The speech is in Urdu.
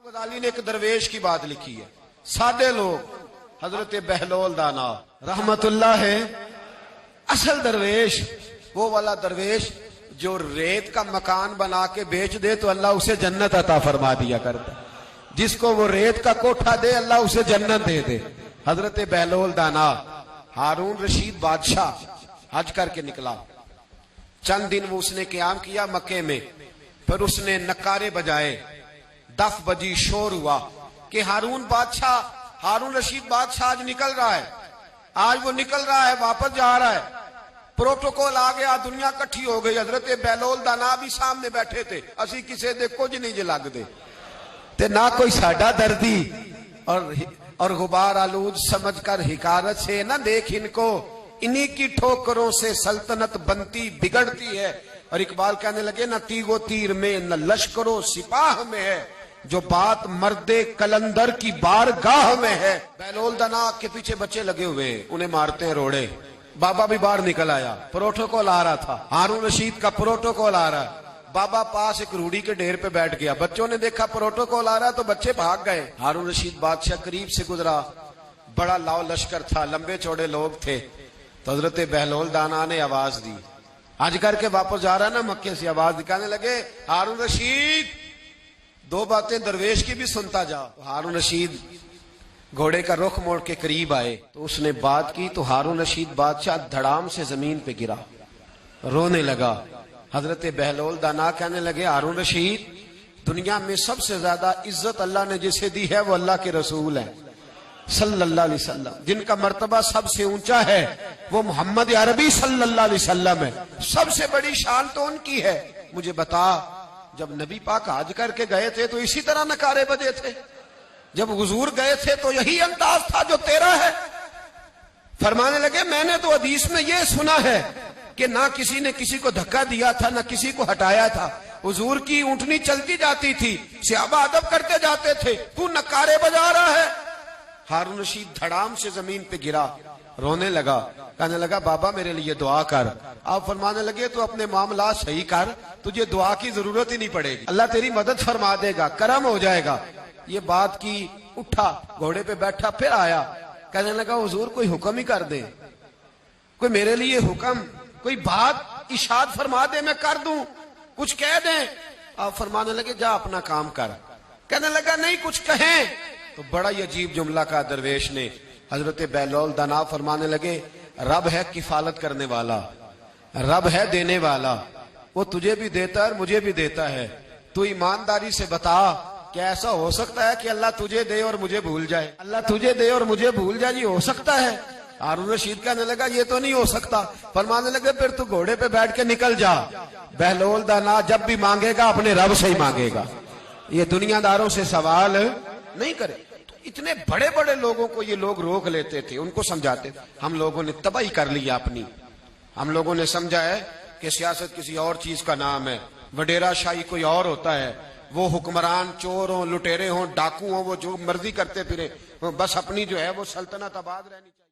غزالی نے ایک درویش کی بات لکھی ہے، سادے لوگ، حضرت بہلول دانا رحمت اللہ ہے۔ اصل درویش وہ والا درویش جو ریت کا مکان بنا کے بیچ دے تو اللہ اسے جنت عطا فرما دیا کرتا، جس کو وہ ریت کا کوٹھا دے اللہ اسے جنت دے دے۔ حضرت بہلول دانا ہارون رشید بادشاہ حج کر کے نکلا، چند دن وہ اس نے قیام کیا مکے میں، پھر اس نے نکارے بجائے، دف بجی، شور ہوا کہ ہارون رشید بادشاہ آج نکل رہا ہے، آج وہ نکل رہا ہے، واپس جا رہا ہے۔ پروٹوکول آ گیا، دنیا کٹھی ہو گئی، حضرت بہلول دانا بھی سامنے بیٹھے تھے، اسی کسے دے کچھ نہیں جلگ دے تے نہ کوئی ساڈا دردی اور غبار آلود سمجھ کر حکارت سے نہ دیکھ ان کو، انہی کی ٹھوکروں سے سلطنت بنتی بگڑتی ہے۔ اور اقبال کہنے لگے نہ تیغ و تیر میں نہ لشکر و سپاہ میں ہے، جو بات مرد کلندر کی بارگاہ میں ہے۔ بہلول دانا کے پیچھے بچے لگے ہوئے، انہیں مارتے ہیں روڑے۔ بابا بھی باہر نکل آیا، پروٹوکول آ رہا تھا، ہارون رشید کا پروٹوکول آ رہا ہے۔ بابا پاس ایک روڑی کے ڈھیر پہ بیٹھ گیا، بچوں نے دیکھا پروٹوکول آ رہا تو بچے بھاگ گئے۔ ہارون رشید بادشاہ قریب سے گزرا، بڑا لاؤ لشکر تھا، لمبے چوڑے لوگ تھے، تو حضرت بہلول دانا نے آواز دی، حج کر کے واپس جا رہا نا مکے سے، آواز دکھانے لگے ہارون رشید دو باتیں درویش کی بھی سنتا جا۔ ہارون رشید گھوڑے کا رخ موڑ کے قریب آئے تو اس نے بات کی تو ہارون رشید بادشاہ دھڑام سے زمین پہ گرا، رونے لگا۔ حضرت بہلول دانا کہنے لگے ہارون رشید دنیا میں سب سے زیادہ عزت اللہ نے جسے دی ہے وہ اللہ کے رسول ہیں صلی اللہ علیہ وسلم، جن کا مرتبہ سب سے اونچا ہے وہ محمد عربی صلی اللہ علیہ وسلم ہے، سب سے بڑی شان تو ان کی ہے۔ مجھے بتا جب نبی پاک حج کر کے گئے تھے تو اسی طرح نکارے بجے تھے؟ جب حضور گئے تھے تو یہی انداز تھا جو تیرا ہے؟ فرمانے لگے میں نے تو حدیث میں یہ سنا ہے کہ نہ کسی نے کسی کو دھکا دیا تھا نہ کسی کو ہٹایا تھا، حضور کی اونٹنی چلتی جاتی تھی، صحابہ ادب کرتے جاتے تھے، تو نکارے بجا رہا ہے۔ ہارون رشید دھڑام سے زمین پہ گرا، رونے لگا، کہنے لگا بابا میرے لیے دعا کر۔ آپ فرمانے لگے تو اپنے معاملات صحیح کر، تجھے دعا کی ضرورت ہی نہیں پڑے گی، اللہ تیری مدد فرما دے گا، کرم ہو جائے گا۔ یہ بات کی، اٹھا گھوڑے پہ بیٹھا، پھر آیا، کہنے لگا حضور کوئی حکم ہی کر دے، کوئی میرے لیے حکم، کوئی بات ارشاد فرما دے میں کر دوں، کچھ کہہ دیں۔ آپ فرمانے لگے جا اپنا کام کر۔ کہنے لگا نہیں کچھ کہیں، تو بڑا ہی عجیب جملہ کہا درویش نے۔ حضرت بہلول دانا فرمانے لگے رب ہے کفالت کرنے والا، رب ہے دینے والا، وہ تجھے بھی دیتا ہے اور مجھے بھی دیتا ہے، تو ایمانداری سے بتا کیا ایسا ہو سکتا ہے کہ اللہ تجھے دے اور مجھے بھول جائے؟ اللہ تجھے دے اور مجھے بھول جائے، یہ ہو سکتا ہے؟ ہارون رشید کہنے لگا یہ تو نہیں ہو سکتا۔ فرمانے لگے پھر تو گھوڑے پہ بیٹھ کے نکل جا، بہلول دانا جب بھی مانگے گا اپنے رب سے ہی مانگے گا، یہ دنیا داروں سے سوال نہیں کرے۔ اتنے بڑے بڑے لوگوں کو یہ لوگ روک لیتے تھے، ان کو سمجھاتے تھے۔ ہم لوگوں نے تباہی کر لی اپنی، ہم لوگوں نے سمجھا ہے کہ سیاست کسی اور چیز کا نام ہے، وڈیرا شاہی کوئی اور ہوتا ہے، وہ حکمران چور ہوں، لٹیرے ہوں، ڈاکو ہوں، وہ جو مرضی کرتے پھرے، بس اپنی جو ہے وہ سلطنت آباد رہنی چاہیے۔